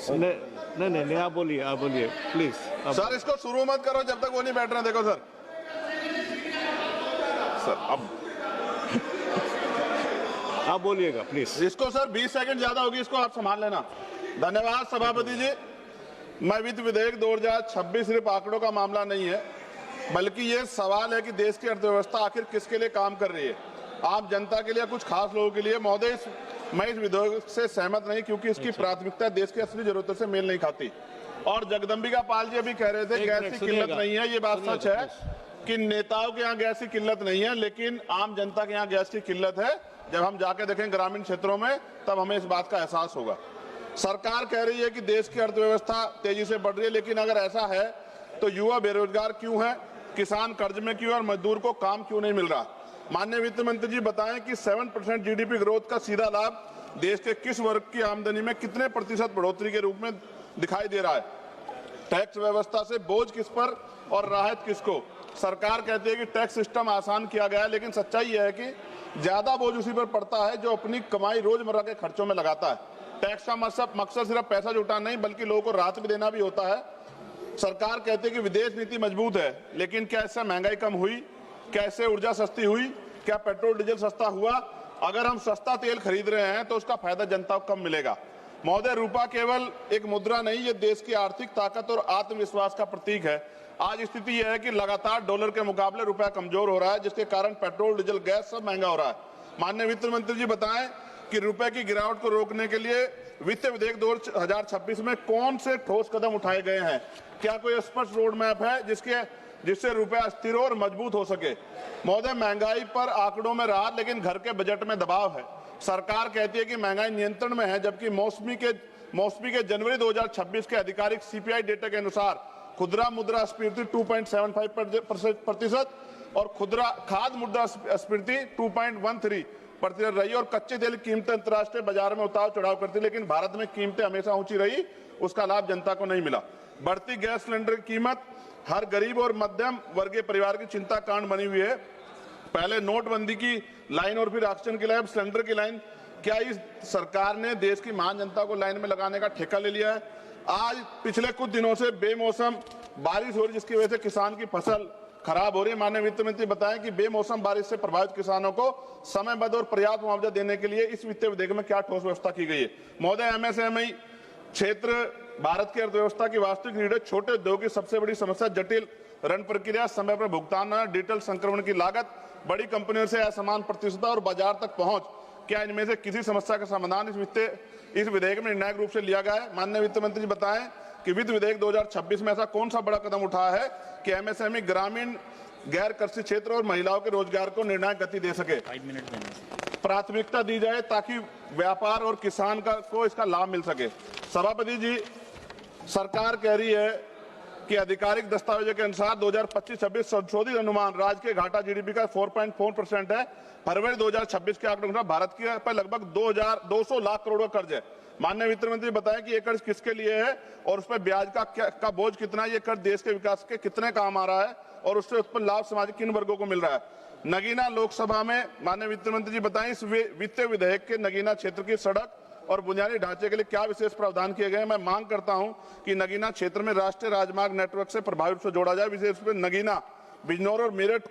नहीं नहीं नहीं, आप बोलिए प्लीज। सर इसको शुरू मत करो जब तक वो नहीं बैठ रहे। देखो सर अब आप बोलिएगा प्लीज। इसको सर 20 सेकंड ज्यादा होगी, इसको आप संभाल लेना। धन्यवाद सभापति जी। मैं वित्त विधेयक 2026 सिर्फ आंकड़ों का मामला नहीं है, बल्कि ये सवाल है कि देश की अर्थव्यवस्था आखिर किसके लिए काम कर रही है, आम जनता के लिए, कुछ खास लोगों के लिए। महोदय, मैं इस विधेयक से सहमत नहीं, क्योंकि इसकी प्राथमिकता देश की असली जरूरतों से मेल नहीं खाती। और जगदम्बिका पाल जी अभी कह रहे थे गैस की किल्लत नहीं है। ये बात सच है कि नेताओं के यहाँ गैस की किल्लत नहीं है, लेकिन आम जनता के यहाँ गैस की किल्लत है। जब हम जाके देखें ग्रामीण क्षेत्रों में, तब हमें इस बात का एहसास होगा। सरकार कह रही है कि देश की अर्थव्यवस्था तेजी से बढ़ रही है, लेकिन अगर ऐसा है तो युवा बेरोजगार क्यों है, किसान कर्ज में क्यों और मजदूर को काम क्यों नहीं मिल रहा। माननीय वित्त मंत्री जी बताएं कि 7% जीडीपी ग्रोथ का सीधा लाभ देश के किस वर्ग की आमदनी में कितने प्रतिशत बढ़ोतरी के रूप में दिखाई दे रहा है। टैक्स व्यवस्था से बोझ किस पर और राहत किसको। सरकार कहती है कि टैक्स सिस्टम आसान किया गया है, लेकिन सच्चाई यह है कि ज्यादा बोझ उसी पर पड़ता है जो अपनी कमाई रोजमर्रा के खर्चों में लगाता है। टैक्स का मकसद सिर्फ पैसा जुटाना नहीं, बल्कि लोगों को राहत भी देना भी होता है। सरकार कहती है कि विदेश नीति मजबूत है, लेकिन क्या इससे महंगाई कम हुई, क्या इससे ऊर्जा सस्ती हुई, क्या पेट्रोल डीजल सस्ता हुआ। अगर हम सस्ता तेल खरीद रहे हैं तो उसका फायदा जनता को कम मिलेगा। महोदय, रुपया केवल एक मुद्रा नहीं, ये देश की आर्थिक ताकत और आत्मविश्वास का प्रतीक है। आज स्थिति यह है कि लगातार डॉलर के मुकाबले रुपया कमजोर हो रहा है, जिसके कारण पेट्रोल डीजल गैस सब महंगा हो रहा है। माननीय वित्त मंत्री जी बताएं कि रुपए की गिरावट को रोकने के लिए वित्त विधेयक 2026 में कौन से ठोस कदम उठाए गए हैं। क्या कोई स्पष्ट रोड मैप है जिससे रुपया स्थिर और मजबूत हो सके। महोदय, महंगाई पर आंकड़ों में राहत, लेकिन घर के बजट में दबाव है। सरकार कहती है कि महंगाई नियंत्रण में है, जबकि मौसमी के जनवरी 2026 के आधिकारिक सीपीआई डेटा के अनुसार खुदरा मुद्रास्फीति 2.75% और खाद्य मुद्रास्फीति 2.13% रही। और कच्चे तेल की कीमतें अंतर्राष्ट्रीय बाजार में उतार चढ़ाव करती, लेकिन भारत में कीमतें हमेशा ऊंची रही, उसका लाभ जनता को नहीं मिला। बढ़ती गैस सिलेंडर की कीमत हर गरीब और मध्यम वर्गीय परिवार की चिंता कारण बनी हुई है। पहले नोटबंदी की लाइन और फिर ऑक्सीजन की लाइन, सिलेंडर की लाइन। क्या इस सरकार ने देश की महान जनता को लाइन में लगाने का ठेका ले लिया है। आज पिछले कुछ दिनों से बेमौसम बारिश हो रही, जिसकी वजह से किसान की फसल खराब हो रही है। माननीय वित्त मंत्री बताएं कि बेमौसम बारिश से प्रभावित किसानों को समयबद्ध और पर्याप्त मुआवजा देने के लिए इस वित्त विधेयक में क्या ठोस व्यवस्था की गई है। महोदय, एमएसएमई क्षेत्र भारत की अर्थव्यवस्था की वास्तविक रीढ़ है। छोटे उद्योग की सबसे बड़ी समस्या जटिल ऋण प्रक्रिया, समय पर भुगतान, डिजिटल संक्रमण की लागत, बड़ी कंपनियों से असमान प्रतिस्पर्धा और बाजार तक पहुंच। क्या इनमें से किसी समस्या का समाधान इस विधेयक में निर्णायक रूप से लिया गया है। माननीय वित्त मंत्री जी बताएं कि वित्त विधेयक 2026 में ऐसा कौन सा बड़ा कदम उठाया है कि एमएसएमई, ग्रामीण, गैर कृषि क्षेत्र और महिलाओं के रोजगार को निर्णायक गति दे सके। 5 मिनट प्राथमिकता दी जाए ताकि व्यापार और किसान को इसका लाभ मिल सके। सभापति जी, सरकार कह रही है कि आधिकारिक दस्तावेजों के अनुसार 2025-26 संशोधित अनुमान राज्य के घाटा जीडीपी का 4.4% है। फरवरी 2026 के आंकड़ों के अनुसार भारत के पर लगभग 200 लाख करोड़ का कर्ज है। माननीय वित्त मंत्री बताएं कि ये कर्ज किसके लिए है और उस पर ब्याज का बोझ कितना है। ये कर्ज देश के विकास के कितने काम आ रहा है और उससे उस पर लाभ समाज किन वर्गों को मिल रहा है। नगीना लोकसभा में माननीय वित्त मंत्री जी बताएं इस वित्त विधेयक के नगीना क्षेत्र की सड़क और बुनियादी ढांचे के लिए क्या विशेष प्रावधान किए गए हैं। मैं मांग करता हूं कि नगीना क्षेत्र में राष्ट्रीय राजमार्ग नेटवर्क से प्रभावी रूप से जोड़ा जाए। विशेष रूप से नगीना, बिजनौर और मेरठ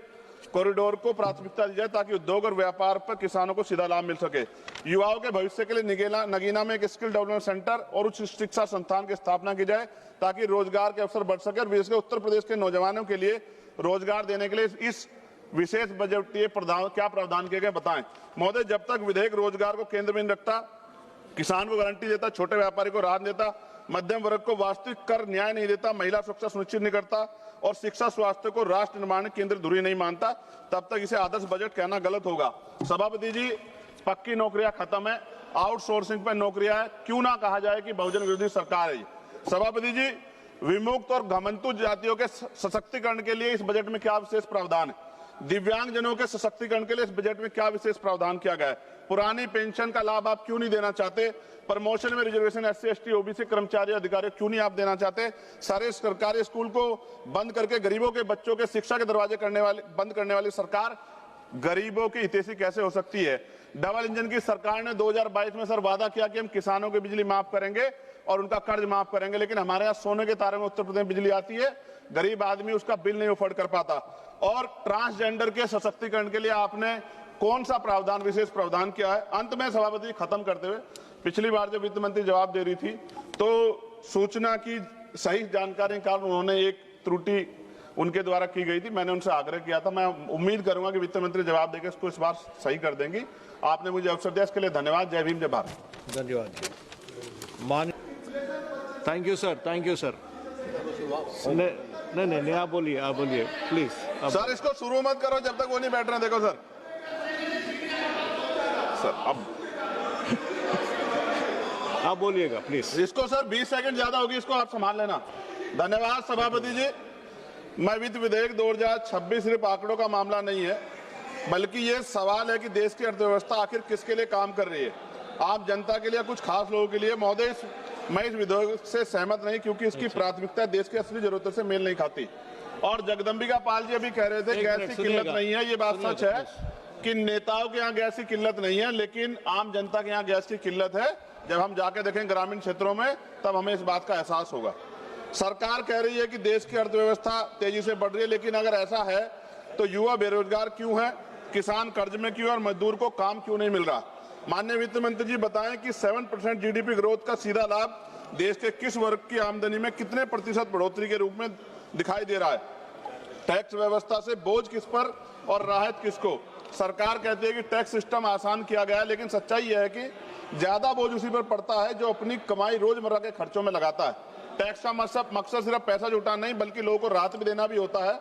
कॉरिडोर को प्राथमिकता दी जाए ताकि उद्योग और व्यापार पर किसानों को सीधा लाभ मिल सके। युवाओं के भविष्य के लिए नगीना में एक स्किल डेवलपमेंट सेंटर और उच्च शिक्षा संस्थान की स्थापना की जाए ताकि रोजगार के अवसर बढ़ सके। और विशेषकर उत्तर प्रदेश के नौजवानों के लिए रोजगार देने के लिए इस विशेष बजटीय क्या प्रावधान किए गए बताएं। महोदय, जब तक विधेयक रोजगार को केंद्र में रखता, किसान को गारंटी देता, छोटे व्यापारी को राहत देता, मध्यम वर्ग को वास्तविक कर न्याय नहीं देता, महिला सुरक्षा सुनिश्चित नहीं करता और शिक्षा स्वास्थ्य को राष्ट्र निर्माण केंद्र धुरी नहीं मानता, तब तक इसे आदर्श बजट कहना गलत होगा। सभापति जी, पक्की नौकरियां खत्म है, आउटसोर्सिंग पर नौकरियां है। क्यों ना कहा जाए कि बहुजन विरोधी सरकार है। सभापति जी, विमुक्त और घमंतु जातियों के सशक्तिकरण के लिए इस बजट में क्या विशेष प्रावधान है। दिव्यांगजनों के सशक्तिकरण के लिए इस बजट में क्या विशेष प्रावधान किया गया है। पुरानी पेंशन का लाभ आप क्यों नहीं देना चाहते। प्रमोशन में रिजर्वेशन SC ST OBC कर्मचारी अधिकारी क्यों नहीं आप देना चाहते। सारे सरकारी स्कूल को बंद करके गरीबों के बच्चों के शिक्षा के दरवाजे बंद करने वाली सरकार गरीबों की हितैषी कैसे हो सकती है। डबल इंजन की सरकार ने 2022 में सर वादा किया कि हम किसानों की बिजली माफ करेंगे और उनका कर्ज माफ करेंगे, लेकिन हमारे यहाँ सोने के तारे में उत्तर प्रदेश में बिजली आती है, गरीब आदमी उसका बिल नहीं अफोर्ड कर पाता। और ट्रांसजेंडर के सशक्तिकरण के लिए आपने कौन सा प्रावधान, विशेष प्रावधान किया है। अंत में सभापति खत्म करते हुए, पिछली बार जब वित्त मंत्री जवाब दे रही थी तो सूचना की सही जानकारी के कारण उन्होंने एक त्रुटि उनके द्वारा की गई थी, मैंने उनसे आग्रह किया था। मैं उम्मीद करूंगा कि वित्त मंत्री जवाब देकर इसको इस बार सही कर देंगी। आपने मुझे अवसर दिया, इसके लिए धन्यवाद। जय भीम, जय भारत। धन्यवाद मान। Thank you sir, thank you sir. नहीं, आप बोलिए प्लीज। सर इसको शुरू मत करो जब तक वो नहीं बैठ रहे। देखो सर अब आप बोलिएगा प्लीज। इसको सर 20 सेकंड ज्यादा होगी, इसको आप संभाल लेना। धन्यवाद सभापति जी। मैं वित्त विधेयक 2026 सिर्फ आंकड़ों का मामला नहीं है, बल्कि ये सवाल है कि देश की अर्थव्यवस्था आखिर किसके लिए काम कर रही है, आम जनता के लिए, कुछ खास लोगों के लिए। महोदय, मैं इस विधेयक से सहमत नहीं, क्योंकि इसकी प्राथमिकता देश की असली जरूरतों से मेल नहीं खाती। और जगदम्बिका पाल जी अभी कह रहे थे गैस की किल्लत नहीं है, ये बात सच है कि नेताओं के यहाँ गैस की किल्लत नहीं है, लेकिन आम जनता के यहाँ गैस की किल्लत है। जब हम जाके देखें ग्रामीण क्षेत्रों में, तब हमें इस बात का एहसास होगा। सरकार कह रही है कि देश की अर्थव्यवस्था तेजी से बढ़ रही है, लेकिन अगर ऐसा है तो युवा बेरोजगार क्यों है, किसान कर्ज में क्यों और मजदूर को काम क्यों नहीं मिल रहा। माननीय वित्त मंत्री जी बताएं कि 7% जीडीपी ग्रोथ का सीधा लाभ देश के किस वर्ग की आमदनी में कितने प्रतिशत बढ़ोतरी के रूप में दिखाई दे रहा है। टैक्स व्यवस्था से बोझ किस पर और राहत किसको। सरकार कहती है कि टैक्स सिस्टम आसान किया गया है, लेकिन सच्चाई यह है कि ज्यादा बोझ उसी पर पड़ता है जो अपनी कमाई रोजमर्रा के खर्चों में लगाता है। टैक्स का मकसद सिर्फ पैसा जुटाना नहीं, बल्कि लोगों को राहत भी देना भी होता है।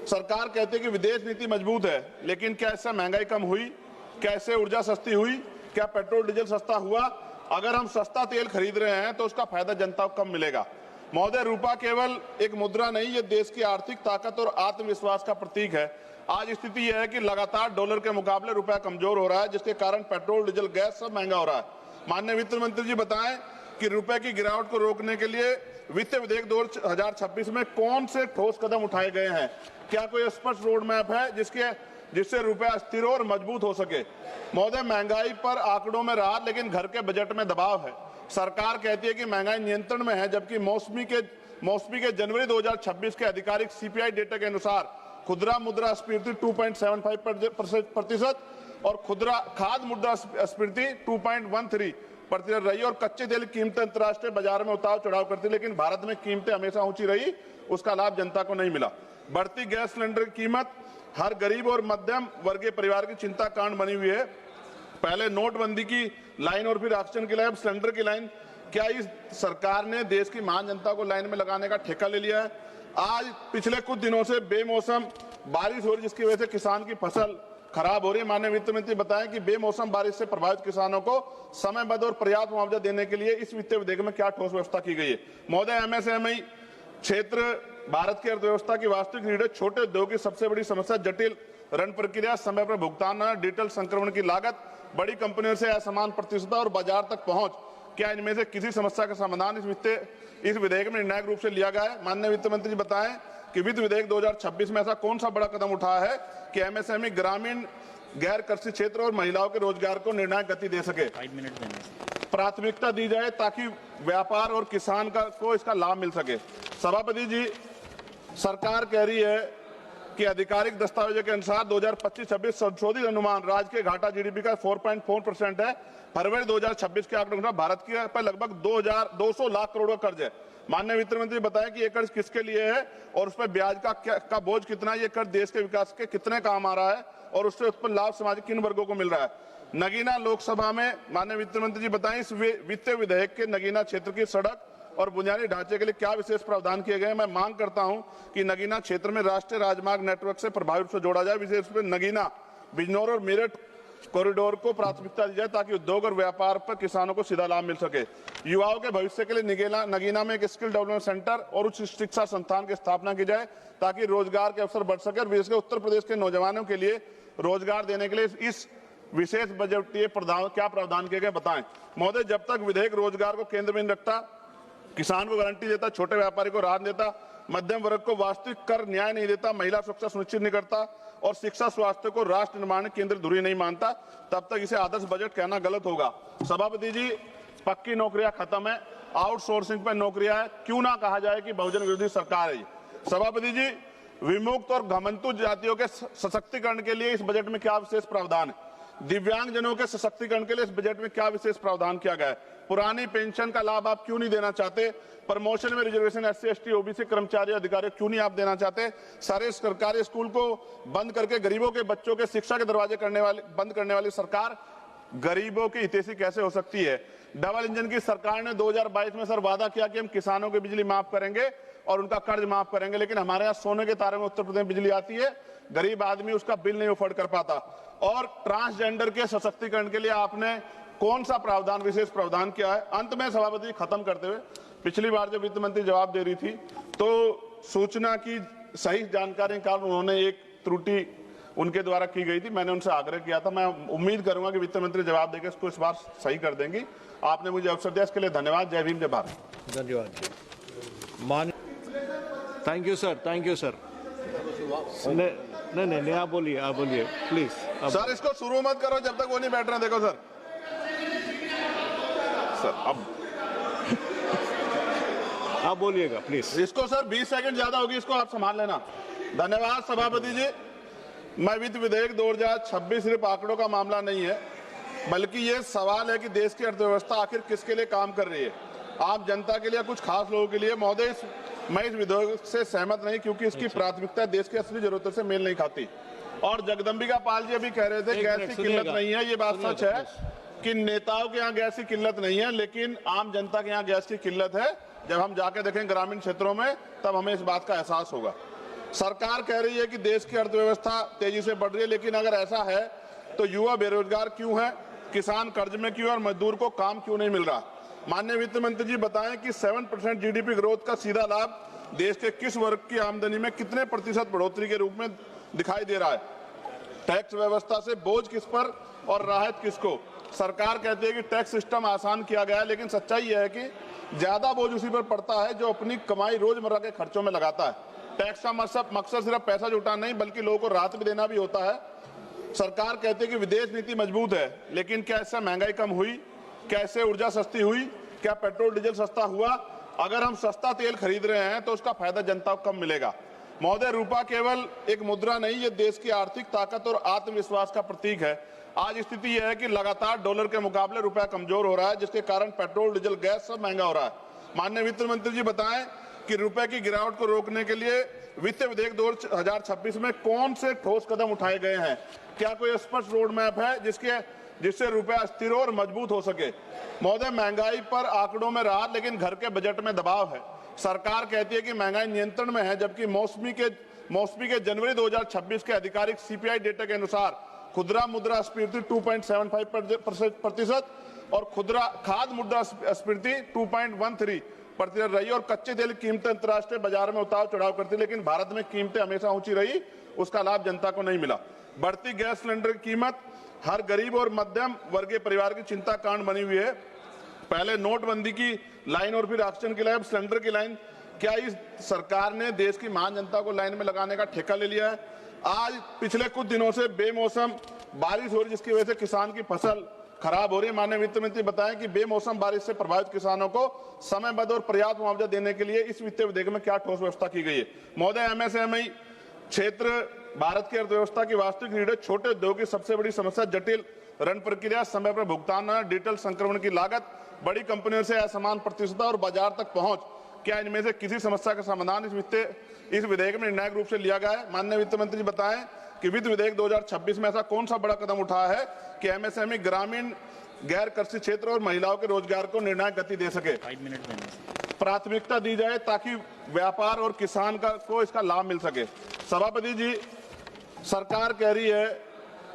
सरकार कहती है कि विदेश नीति मजबूत है, लेकिन क्या इससे महंगाई कम हुई, क्या इससे ऊर्जा सस्ती हुई, क्या पेट्रोल डीजल सस्ता हुआ। अगर हम सस्ता तेल खरीद रहे हैं तो उसका फायदा जनता को कम मिलेगा। महोदय, रूपा केवल एक मुद्रा नहीं, ये देश की आर्थिक ताकत और आत्मविश्वास का प्रतीक है। आज स्थिति यह है कि लगातार डॉलर के मुकाबले रुपया कमजोर हो रहा है, जिसके कारण पेट्रोल डीजल गैस सब महंगा हो रहा है। माननीय वित्त मंत्री जी बताएं कि रुपए की गिरावट को रोकने के लिए वित्त विधेयक 2026 में कौन से ठोस कदम उठाए गए हैं। क्या कोई स्पष्ट रोड मैप है जिससे रुपया स्थिर और मजबूत हो सके। महोदय, महंगाई पर आंकड़ों में राहत, लेकिन घर के बजट में दबाव है। सरकार कहती है कि महंगाई नियंत्रण में है, जबकि मौसमी के जनवरी 2026 के आधिकारिक सीपीआई डेटा के अनुसार खुदरा मुद्रास्फीति 2.75% और खाद्य मुद्रास्फीति 2.13% रही और कच्चे तेल की कीमतें अंतर्राष्ट्रीय बाजार में उतार चढ़ाव करती, लेकिन भारत में कीमतें हमेशा ऊंची रही, उसका लाभ जनता को नहीं मिला। बढ़ती गैस सिलेंडर की कीमत हर गरीब और मध्यम वर्गीय परिवार की चिंता कारण बनी हुई है। पहले नोटबंदी की लाइन और फिर ऑक्सीजन की लाइन, सिलेंडर की लाइन। क्या इस सरकार ने देश की महान जनता को लाइन में लगाने का ठेका ले लिया है। आज पिछले कुछ दिनों से बेमौसम बारिश हो रही, जिसकी वजह से किसान की फसल खराब हो रही है। माननीय वित्त मंत्री बताएं कि बेमौसम बारिश से प्रभावित किसानों को समयबद्ध और पर्याप्त मुआवजा देने के लिए इस वित्तीय विधेयक में क्या ठोस व्यवस्था की गई है। महोदय, एमएसएमई क्षेत्र भारत की अर्थव्यवस्था की वास्तविक रीढ़ है। छोटे उद्योग की सबसे बड़ी समस्या जटिल ऋण प्रक्रिया, समय पर भुगतान, डिजिटल संक्रमण की लागत, बड़ी कंपनियों से असमान प्रतिस्पर्धा और बाजार तक पहुंच। क्या इनमें से किसी समस्या का समाधान इस विधेयक में निर्णायक रूप से लिया गया है। माननीय वित्त मंत्री जी बताएं कि वित्त विधेयक 2026 में ऐसा कौन सा बड़ा कदम उठाया है कि एमएसएमई, ग्रामीण, गैर कृषि क्षेत्र और महिलाओं के रोजगार को निर्णायक गति दे सके। 5 मिनट देने प्राथमिकता दी जाए ताकि व्यापार और किसान को इसका लाभ मिल सके। सभापति जी, सरकार कह रही है कि आधिकारिक दस्तावेजों के अनुसार 2025-26 संशोधित अनुमान राज्य के घाटा जीडीपी का 4.4% है। फरवरी 2026 के आंकड़ों के अनुसार भारत की पर लगभग 200 लाख करोड़ का कर्ज है। माननीय वित्त मंत्री बताएं कि ये कर्ज किसके लिए है और उस पर ब्याज का बोझ कितना है। ये कर्ज देश के विकास के कितने काम आ रहा है और उससे उत्पन्न लाभ समाज किन वर्गों को मिल रहा है। नगीना लोकसभा में माननीय वित्त मंत्री जी बताएं इस वित्तीय विधेयक के नगीना क्षेत्र की सड़क और बुनियादी ढांचे के लिए क्या विशेष प्रावधान किए गए। मैं मांग करता हूं कि नगीना क्षेत्र में राष्ट्रीय राजमार्ग नेटवर्क से प्रभावी रूप से जोड़ा जाए। विशेष रूप से नगीना, बिजनौर और मेरठ कॉरिडोर को प्राथमिकता दी जाए ताकि उद्योग और व्यापार पर किसानों को सीधा लाभ मिल सके। युवाओं के भविष्य के लिए नगीना में एक स्किल डेवलपमेंट सेंटर और उच्च शिक्षा संस्थान की स्थापना की जाए ताकि रोजगार के अवसर बढ़ सके और विशेषकर उत्तर प्रदेश के नौजवानों के लिए रोजगार देने के लिए इस विशेष बजटीय क्या प्रावधान किए गए बताएं। महोदय, जब तक विधेयक रोजगार को केंद्र में रखता, किसान को गारंटी देता, छोटे व्यापारी को राहत देता, मध्यम वर्ग को वास्तविक कर न्याय नहीं देता, महिला सुरक्षा सुनिश्चित नहीं करता और शिक्षा स्वास्थ्य को राष्ट्र निर्माण केंद्र धुरी नहीं मानता, तब तक इसे आदर्श बजट कहना गलत होगा। सभापति जी, पक्की नौकरियां खत्म है, आउटसोर्सिंग पर नौकरियां है, क्यों ना कहा जाए कि बहुजन विरोधी सरकार है। सभापति जी, विमुक्त और घमंतु जातियों के सशक्तिकरण के लिए इस बजट में क्या विशेष प्रावधान है? दिव्यांगजनों के सशक्तिकरण के लिए इस बजट में क्या विशेष प्रावधान किया गया है? पुरानी पेंशन का लाभ आप क्यों नहीं देना चाहते? प्रमोशन में रिजर्वेशन एससी एसटी ओबीसी कर्मचारी अधिकारी क्यों नहीं आप देना चाहते? सारे सरकारी स्कूल को बंद करके गरीबों के बच्चों के शिक्षा के दरवाजे बंद करने वाली सरकार गरीबों की हितैषी कैसे हो सकती है? डबल इंजन की सरकार ने 2022 में सर वादा किया कि हम किसानों की बिजली माफ करेंगे और उनका कर्ज माफ करेंगे, लेकिन हमारे यहाँ सोने के तारे में उत्तर प्रदेश में बिजली आती है, गरीब आदमी उसका बिल नहीं अफोर्ड कर पाता। और ट्रांसजेंडर के सशक्तिकरण के लिए आपने कौन सा प्रावधान, विशेष प्रावधान किया है? अंत में सभापति खत्म करते हुए, पिछली बार जब वित्त मंत्री जवाब दे रही थी तो सूचना की सही जानकारी के कारण उन्होंने एक त्रुटि उनके द्वारा की गई थी, मैंने उनसे आग्रह किया था। मैं उम्मीद करूंगा कि वित्त मंत्री जवाब देकर इसको इस बार सही कर देंगी। आपने मुझे अवसर दिया, इसके लिए धन्यवाद। जय भीम, जय भारत। धन्यवाद। Thank you sir, thank you sir. नहीं, आप बोलिए प्लीज। सर इसको शुरू मत करो जब तक वो नहीं बैठ रहे। देखो सर अब आप बोलिएगा प्लीज। इसको सर 20 सेकंड ज्यादा होगी, इसको आप संभाल लेना। धन्यवाद सभापति जी। मैं वित्त विधेयक 2026 सिर्फ आंकड़ों का मामला नहीं है, बल्कि ये सवाल है कि देश की अर्थव्यवस्था आखिर किसके लिए काम कर रही है? आम जनता के लिए, कुछ खास लोगों के लिए? महोदय, मैं इस विधेयक से सहमत नहीं, क्योंकि इसकी प्राथमिकता देश की असली जरूरतों से मेल नहीं खाती। और जगदम्बिका पाल जी अभी कह रहे थे गैस की किल्लत नहीं है। ये बात सच है कि नेताओं के यहाँ गैस की किल्लत नहीं है, लेकिन आम जनता के यहाँ गैस की किल्लत है। जब हम जाके देखें ग्रामीण क्षेत्रों में, तब हमें इस बात का एहसास होगा। सरकार कह रही है कि देश की अर्थव्यवस्था तेजी से बढ़ रही है, लेकिन अगर ऐसा है तो युवा बेरोजगार क्यों है, किसान कर्ज में क्यों, और मजदूर को काम क्यों नहीं मिल रहा? माननीय वित्त मंत्री जी बताएं कि 7% जीडीपी ग्रोथ का सीधा लाभ देश के किस वर्ग की आमदनी में कितने प्रतिशत बढ़ोतरी के रूप में दिखाई दे रहा है? टैक्स व्यवस्था से बोझ किस पर और राहत किसको? सरकार कहती है कि टैक्स सिस्टम आसान किया गया है, लेकिन सच्चाई यह है कि ज्यादा बोझ उसी पर पड़ता है जो अपनी कमाई रोजमर्रा के खर्चों में लगाता है। टैक्स का मकसद सिर्फ पैसा जुटाना नहीं, बल्कि लोगों को राहत भी देना भी होता है। सरकार कहती है कि विदेश नीति मजबूत है, लेकिन क्या इससे महंगाई कम हुई? क्या इससे ऊर्जा सस्ती हुई? क्या पेट्रोल डीजल सस्ता हुआ? अगर हम सस्ता तेल खरीद रहे हैं तो उसका फायदा जनता को कम मिलेगा। महोदय, रूपा केवल एक मुद्रा नहीं, ये देश की आर्थिक ताकत और आत्मविश्वास का प्रतीक है। आज स्थिति यह है कि लगातार डॉलर के मुकाबले रुपया कमजोर हो रहा है, जिसके कारण पेट्रोल डीजल गैस सब महंगा हो रहा है। माननीय वित्त मंत्री जी बताएं कि रुपए की गिरावट को रोकने के लिए वित्त विधेयक 2026 में कौन से ठोस कदम उठाए गए हैं? क्या कोई स्पष्ट रोड मैप है जिससे रुपया स्थिर और मजबूत हो सके? महोदय, महंगाई पर आंकड़ों में राहत, लेकिन घर के बजट में दबाव है। सरकार कहती है कि महंगाई नियंत्रण में है, जबकि मौसमी के जनवरी 2026 के आधिकारिक सीपीआई डेटा के अनुसार खुदरा मुद्रास्फीति 2.75% और खाद्य मुद्रास्फीति 2.13% रही, और कच्चे तेल की कीमतें अंतर्राष्ट्रीय बाजार में उतार चढ़ाव करती, लेकिन भारत में कीमतें हमेशा ऊंची रही, उसका लाभ जनता को नहीं मिला। बढ़ती गैस सिलेंडर की कीमत हर गरीब और मध्यम वर्गीय परिवार की चिंता कारण बनी हुई है। पहले नोटबंदी की लाइन और फिर ऑक्सीजन की लाइन, सिलेंडर की लाइन। क्या इस सरकार ने देश की महान जनता को लाइन में लगाने का ठेका ले लिया है? आज पिछले कुछ दिनों से बेमौसम बारिश हो रही, जिसकी वजह से किसान की फसल खराब हो रही है। माननीय वित्त मंत्री बताएं कि बेमौसम बारिश से प्रभावित किसानों को समयबद्ध और पर्याप्त मुआवजा देने के लिए इस वित्तीय विधेयक में क्या ठोस व्यवस्था की गई है? महोदय, एमएसएमई क्षेत्र भारत की अर्थव्यवस्था की वास्तविक रीढ़ है। छोटे उद्योग की सबसे बड़ी समस्या जटिल ऋण प्रक्रिया, समय पर भुगतान, डिजिटल संक्रमण की लागत, बड़ी कंपनियों से असमान प्रतिस्पर्धा और बाजार तक पहुंच। क्या इनमें से किसी समस्या का समाधान इस विधेयक में निर्णायक रूप से लिया गया है? माननीय वित्त मंत्री जी बताएं कि वित्त विधेयक 2026 में ऐसा कौन सा बड़ा कदम उठाया है कि एमएसएमई, ग्रामीण गैर कृषि क्षेत्र और महिलाओं के रोजगार को निर्णायक गति दे सके? 5 मिनट में प्राथमिकता दी जाए ताकि व्यापार और किसान को इसका लाभ मिल सके। सभापति जी, सरकार कह रही है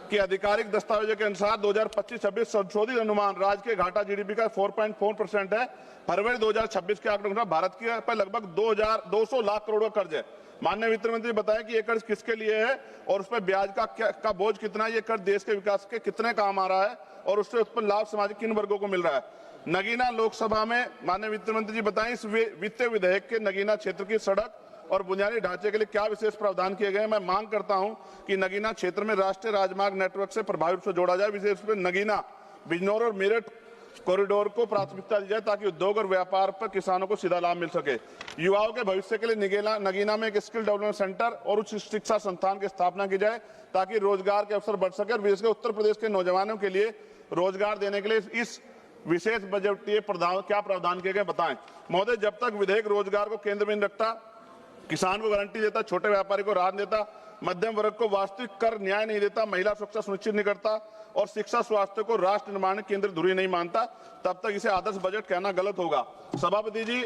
कि आधिकारिक दस्तावेजों के अनुसार 2025-26 संशोधित अनुमान राज्य के घाटा जीडीपी का 4.4% है। फरवरी 2026 के आंकड़ों के अनुसार भारत के पर लगभग 200 लाख करोड़ का कर्ज है। माननीय वित्त मंत्री बताएं कि ये कर्ज किसके लिए है और उस पर ब्याज का बोझ कितना है? ये कर्ज देश के विकास के कितने काम आ रहा है और उससे उत्पन्न लाभ समाज के किन वर्गों को मिल रहा है? नगीना लोकसभा में माननीय वित्त मंत्री जी बताएं इस वित्तीय विधेयक के नगीना क्षेत्र की सड़क और बुनियादी ढांचे के लिए क्या विशेष प्रावधान किए गए। मैं मांग करता हूं कि नगीना क्षेत्र में राष्ट्रीय राजमार्ग नेटवर्क से प्रभावी रूप से जोड़ा जाए, विशेष रूप से नगीना, बिजनौर और मेरठ कॉरिडोर को प्राथमिकता दी जाए ताकि उद्योग और व्यापार पर किसानों को सीधा लाभ मिल सके। युवाओं के भविष्य के लिए नगीना में एक स्किल डेवलपमेंट सेंटर और उच्च शिक्षा संस्थान की स्थापना की जाए ताकि रोजगार के अवसर बढ़ सके और विशेषकर उत्तर प्रदेश के नौजवानों के लिए रोजगार देने के लिए इस विशेष बजटीय क्या प्रावधान किए गए बताएं। महोदय, जब तक विधेयक रोजगार को केंद्र में नहीं रखता, किसान को गारंटी देता, छोटे व्यापारी को राहत देता, मध्यम वर्ग को वास्तविक कर न्याय नहीं देता, महिला सुरक्षा सुनिश्चित नहीं करता और शिक्षा स्वास्थ्य को राष्ट्र निर्माण केंद्र धुरी नहीं मानता, तब तक इसे आदर्श बजट कहना गलत होगा। सभापति जी,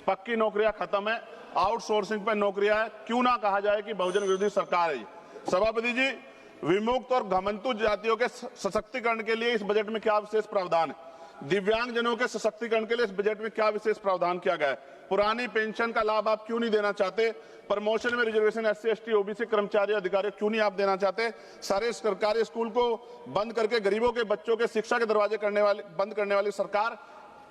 पक्की नौकरियां खत्म है, आउटसोर्सिंग पर नौकरियां है, क्यों ना कहा जाए कि बहुजन विरोधी सरकार है। सभापति जी, विमुक्त और घमंतु जातियों के सशक्तिकरण के लिए इस बजट में क्या विशेष प्रावधान है। दिव्यांग जनों के सशक्तिकरण के लिए इस बजट में क्या विशेष प्रावधान किया गया है। पुरानी पेंशन का लाभ आप क्यों नहीं देना चाहते। प्रमोशन में रिजर्वेशन SC ST OBC कर्मचारी अधिकारी क्यों नहीं आप देना चाहते। सारे सरकारी स्कूल को बंद करके गरीबों के बच्चों के शिक्षा के दरवाजे बंद करने वाली सरकार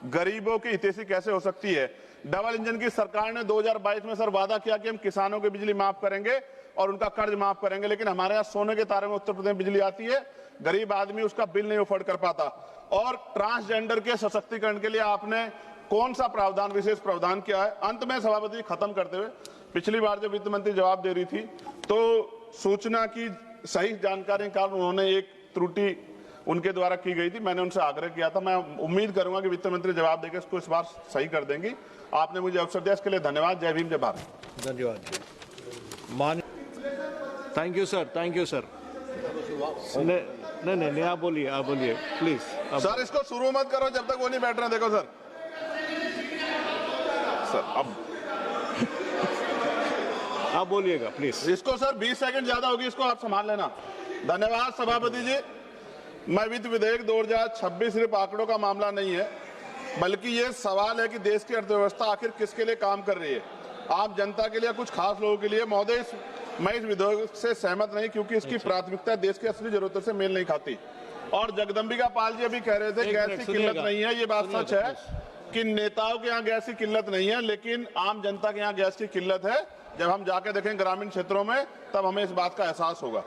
गरीबों की हितैषी कैसे हो सकती है। डबल इंजन की सरकार ने 2022 में सर वादा किया कि हम किसानों की बिजली माफ करेंगे और उनका कर्ज माफ करेंगे, लेकिन हमारे यहाँ सोने के तारे में उत्तर प्रदेश में बिजली आती है, गरीब आदमी उसका बिल नहीं अफोर्ड कर पाता। और ट्रांसजेंडर के सशक्तिकरण के लिए आपने कौन सा प्रावधान, विशेष प्रावधान किया है। अंत में सभापति खत्म करते हुए, पिछली बार जब वित्त मंत्री जवाब दे रही थी तो सूचना की सही जानकारी के कारण उन्होंने एक त्रुटि उनके द्वारा की गई थी, मैंने उनसे आग्रह किया था। मैं उम्मीद करूंगा कि वित्त मंत्री जवाब देकर इसको इस बार सही कर देंगी। आपने मुझे अवसर दिया, इसके लिए धन्यवाद। जय भीम, जय भारत। धन्यवाद। Thank you sir, thank you sir. नहीं, आप बोलिए प्लीज। सर, इसको शुरू मत करो जब तक वो नहीं बैठ रहे। देखो सर, अब आप बोलिएगा प्लीज। इसको सर 20 सेकंड ज्यादा होगी, इसको आप संभाल लेना। धन्यवाद सभापति जी। मैं वित्त विधेयक 2026 सिर्फ आंकड़ों का मामला नहीं है, बल्कि ये सवाल है कि देश की अर्थव्यवस्था आखिर किसके लिए काम कर रही है। आम जनता के लिए, कुछ खास लोगों के लिए। महोदय, मैं इस विधेयक से सहमत नहीं, क्योंकि इसकी प्राथमिकता देश की असली जरूरतों से मेल नहीं खाती। और जगदम्बिका पाल जी अभी कह रहे थे गैस की किल्लत नहीं है। ये बात सच है कि नेताओं के यहाँ गैस की किल्लत नहीं है, लेकिन आम जनता के यहाँ गैस की किल्लत है। जब हम जाके देखें ग्रामीण क्षेत्रों में, तब हमें इस बात का एहसास होगा।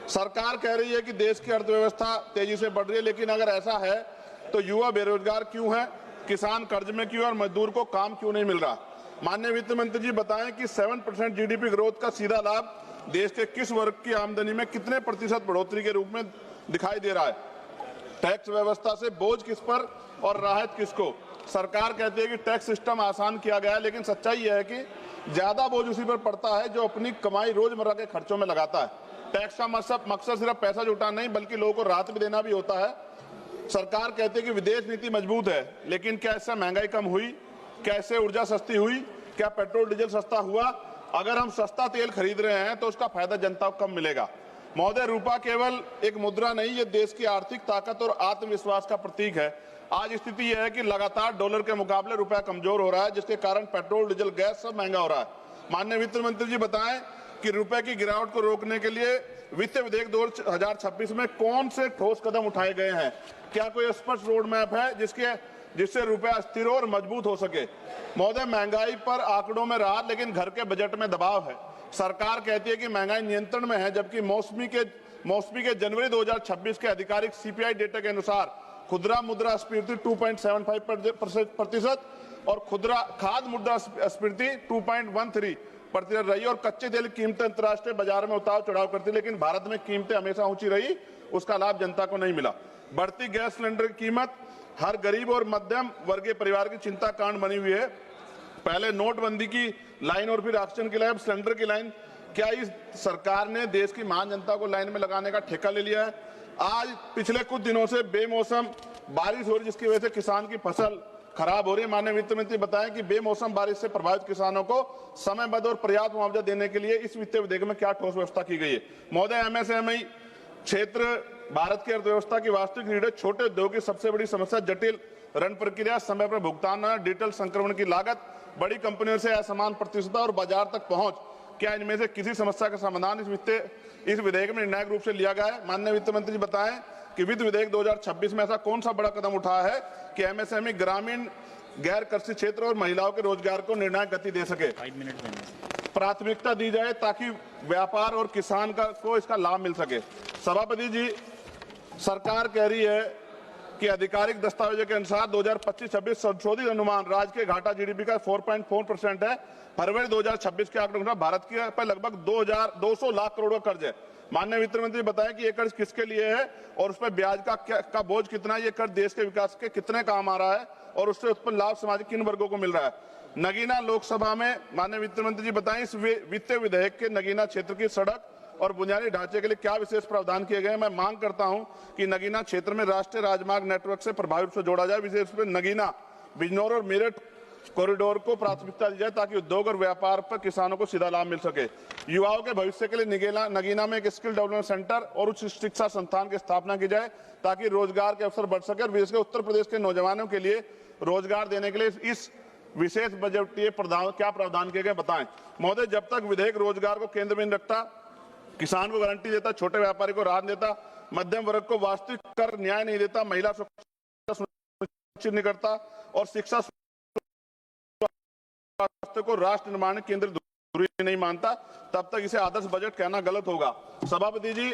सरकार कह रही है कि देश की अर्थव्यवस्था तेजी से बढ़ रही है, लेकिन अगर ऐसा है तो युवा बेरोजगार क्यों है, किसान कर्ज में क्यों है और मजदूर को काम क्यों नहीं मिल रहा। माननीय वित्त मंत्री जी बताएं कि 7% GDP ग्रोथ का सीधा लाभ देश के किस वर्ग की आमदनी में कितने प्रतिशत बढ़ोतरी के रूप में दिखाई दे रहा है। टैक्स व्यवस्था से बोझ किस पर और राहत किसको। सरकार कहती है कि टैक्स सिस्टम आसान किया गया है, लेकिन सच्चाई यह है कि ज्यादा बोझ उसी पर पड़ता है जो अपनी कमाई रोजमर्रा के खर्चों में लगाता है। टैक्स का मकसद सिर्फ पैसा जुटाना नहीं, बल्कि लोगों को राहत भी देना भी होता है। सरकार कहती है कि विदेश नीति मजबूत है, लेकिन क्या इससे महंगाई कम हुई, क्या इससे ऊर्जा सस्ती हुई, क्या पेट्रोल डीजल सस्ता हुआ। अगर हम सस्ता तेल खरीद रहे हैं तो उसका फायदा जनता को कम मिलेगा। महोदय, रुपया केवल एक मुद्रा नहीं, ये देश की आर्थिक ताकत और आत्मविश्वास का प्रतीक है। आज स्थिति यह है कि लगातार डॉलर के मुकाबले रुपया कमजोर हो रहा है, जिसके कारण पेट्रोल डीजल गैस सब महंगा हो रहा है। माननीय वित्त मंत्री जी बताएं कि रुपए की गिरावट को रोकने के लिए वित्त विधेयक 2026 में कौन से ठोस कदम उठाए गए हैं। क्या कोई स्पष्ट रोड मैप है जिससे रुपया स्थिर और मजबूत हो सके। महोदय, महंगाई पर आंकड़ों में राहत, लेकिन घर के बजट में दबाव है। सरकार कहती है कि महंगाई नियंत्रण में है, जबकि मौसमी के जनवरी 2026 के आधिकारिक CPI डेटा के अनुसार खुदरा मुद्रास्फीति 2.75% और खाद्य मुद्रास्फीति 2.13% रही और कच्चे तेल की कीमतें अंतर्राष्ट्रीय बाजार में उतार चढ़ाव करती, लेकिन भारत में कीमतें हमेशा ऊंची रही, उसका लाभ जनता को नहीं मिला। बढ़ती गैस सिलेंडर की कीमत हर गरीब और मध्यम वर्गीय परिवार की चिंता कारण बनी हुई है। पहले नोटबंदी की लाइन और फिर ऑक्सीजन की लाइन, सिलेंडर की लाइन। क्या इस सरकार ने देश की महान जनता को लाइन में लगाने का ठेका ले लिया है। आज पिछले कुछ दिनों से बेमौसम बारिश हो रही, जिसकी वजह से किसान की फसल खराब हो रही है। माननीय वित्त मंत्री बताएं कि बेमौसम बारिश से प्रभावित किसानों को समयबद्ध और पर्याप्त मुआवजा देने के लिए इस वित्तीय विधेयक में क्या ठोस व्यवस्था की गई है। महोदय, MSME क्षेत्र भारत की अर्थव्यवस्था की वास्तविक रीढ़ है। छोटे उद्योग की सबसे बड़ी समस्या जटिल ऋण प्रक्रिया, समय पर भुगतान, डिजिटल संक्रमण की लागत, बड़ी कंपनियों से असमान प्रतिस्पर्धा और बाजार तक पहुंच। क्या इनमें से किसी समस्या का समाधान इस विधेयक में निर्णायक रूप से लिया गया है। माननीय वित्त मंत्री जी बताएं कि वित्त विधेयक 2026 में ऐसा कौन सा बड़ा कदम उठाया है कि MSME ग्रामीण, गैर कृषि क्षेत्र और महिलाओं के रोजगार को निर्णायक गति दे सके। 5 मिनट प्राथमिकता दी जाए ताकि व्यापार और किसान को इसका लाभ मिल सके। सभापति जी, सरकार कह रही है कि आधिकारिक दस्तावेजों के अनुसार 2025-26 संशोधित अनुमान राज्य के घाटा जीडीपी का 4.4% है। फरवरी 2026 के आंकड़ों के अनुसार भारत के पर लगभग 200 लाख करोड़ का कर्ज है। माननीय वित्त मंत्री बताएं कि ये कर्ज किसके लिए है और उस पर ब्याज का बोझ कितना है, ये कर्ज देश के विकास के कितने काम आ रहा है और उससे उत्पन्न लाभ समाज के किन वर्गों को मिल रहा है। नगीना लोकसभा में माननीय वित्त मंत्री जी बताएं इस वित्तीय विधेयक के नगीना क्षेत्र की सड़क और बुनियादी ढांचे के लिए क्या विशेष प्रावधान किए गए हैं। मैं मांग करता हूं कि नगीना क्षेत्र में राष्ट्रीय राजमार्ग नेटवर्क से प्रभावी रूप से जोड़ा जाए, विशेष रूप से नगीना, बिजनौर और मेरठ कॉरिडोर को प्राथमिकता दी जाए ताकि उद्योग और व्यापार पर किसानों को सीधा लाभ मिल सके। युवाओं के भविष्य के लिए नगीना में एक स्किल डेवलपमेंट सेंटर और उच्च शिक्षा संस्थान की स्थापना की जाए ताकि रोजगार के अवसर बढ़ सके और विशेषकर उत्तर प्रदेश के नौजवानों के लिए रोजगार देने के लिए इस विशेष बजटीय क्या प्रावधान किए गए बताएं। महोदय, जब तक विधेयक रोजगार को केंद्र में रखता, किसान को गारंटी देता, छोटे व्यापारी को राहत देता, मध्यम वर्ग को वास्तविक कर न्याय नहीं देता, महिला सुरक्षा नहीं करता और शिक्षा को राष्ट्र निर्माण केंद्र जरूरी नहीं मानता, तब तक इसे आदर्श बजट कहना गलत होगा। सभापति जी,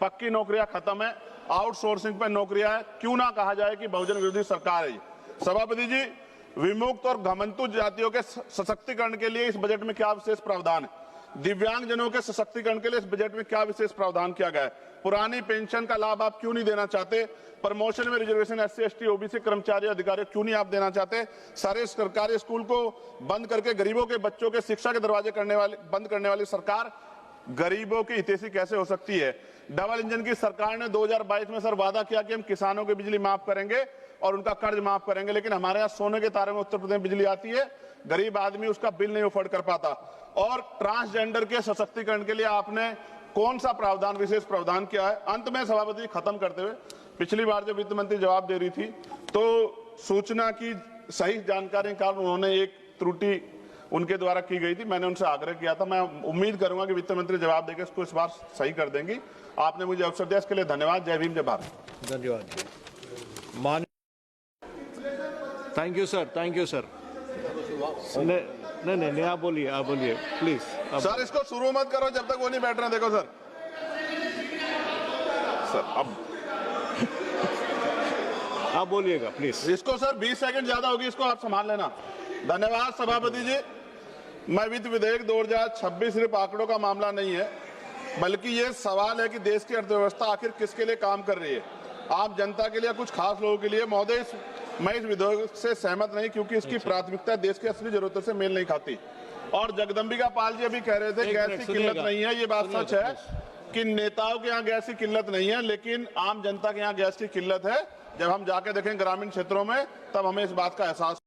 पक्की नौकरियां खत्म है, आउटसोर्सिंग पर नौकरियां है, क्यों ना कहा जाए कि बहुजन विरोधी सरकार है। सभापति जी, विमुक्त और घमंतु जातियों के सशक्तिकरण के लिए इस बजट में क्या विशेष प्रावधान है। दिव्यांगजनों के सशक्तिकरण के लिए इस बजट में क्या विशेष प्रावधान किया गया है। पुरानी पेंशन का लाभ आप क्यों नहीं देना चाहते। प्रमोशन में रिजर्वेशन SC ST OBC कर्मचारी अधिकारी क्यों नहीं आप देना चाहते। सारे सरकारी स्कूल को बंद करके गरीबों के बच्चों के शिक्षा के दरवाजे बंद करने वाली सरकार गरीबों की हितैषी कैसे हो सकती है। डबल इंजन की सरकार ने 2022 में सर वादा किया कि हम किसानों की बिजली माफ करेंगे और उनका कर्ज माफ करेंगे, लेकिन हमारे यहाँ सोने के तारे में उत्तर प्रदेश में बिजली आती है, गरीब आदमी उसका बिल नहीं अफोर्ड कर पाता। और ट्रांसजेंडर के सशक्तिकरण के लिए आपने कौन सा प्रावधान, विशेष प्रावधान किया है। अंत में सभापति खत्म करते हुए, पिछली बार जब वित्त मंत्री जवाब दे रही थी तो सूचना की सही जानकारी के कारण उन्होंने एक त्रुटि उनके द्वारा की गई थी, मैंने उनसे आग्रह किया था। मैं उम्मीद करूंगा कि वित्त मंत्री जवाब देकर इसको इस बार सही कर देंगी। आपने मुझे अवसर दिया, इसके लिए धन्यवाद। जय भीम, जय भारत। धन्यवाद। Thank you sir, thank you sir. नहीं, आप बोलिए प्लीज। सर, इसको शुरू मत करो जब तक वो नहीं बैठ रहे। देखो सर अब आप बोलिएगा प्लीज। इसको सर 20 सेकंड ज्यादा होगी, इसको आप संभाल लेना। धन्यवाद सभापति जी। मैं वित्त विधेयक 2026 सिर्फ आंकड़ों का मामला नहीं है, बल्कि ये सवाल है कि देश की अर्थव्यवस्था आखिर किसके लिए काम कर रही है, आम जनता के लिए, कुछ खास लोगों के लिए। महोदय, मैं इस विधेयक से सहमत नहीं क्योंकि इसकी प्राथमिकता देश की असली जरूरतों से मेल नहीं खाती। और जगदम्बिका पाल जी अभी कह रहे थे गैस की किल्लत नहीं है, ये बात सच है कि नेताओं के यहाँ गैस की किल्लत नहीं है, लेकिन आम जनता के यहाँ गैस की किल्लत है। जब हम जाके देखें ग्रामीण क्षेत्रों में, तब हमें इस बात का एहसास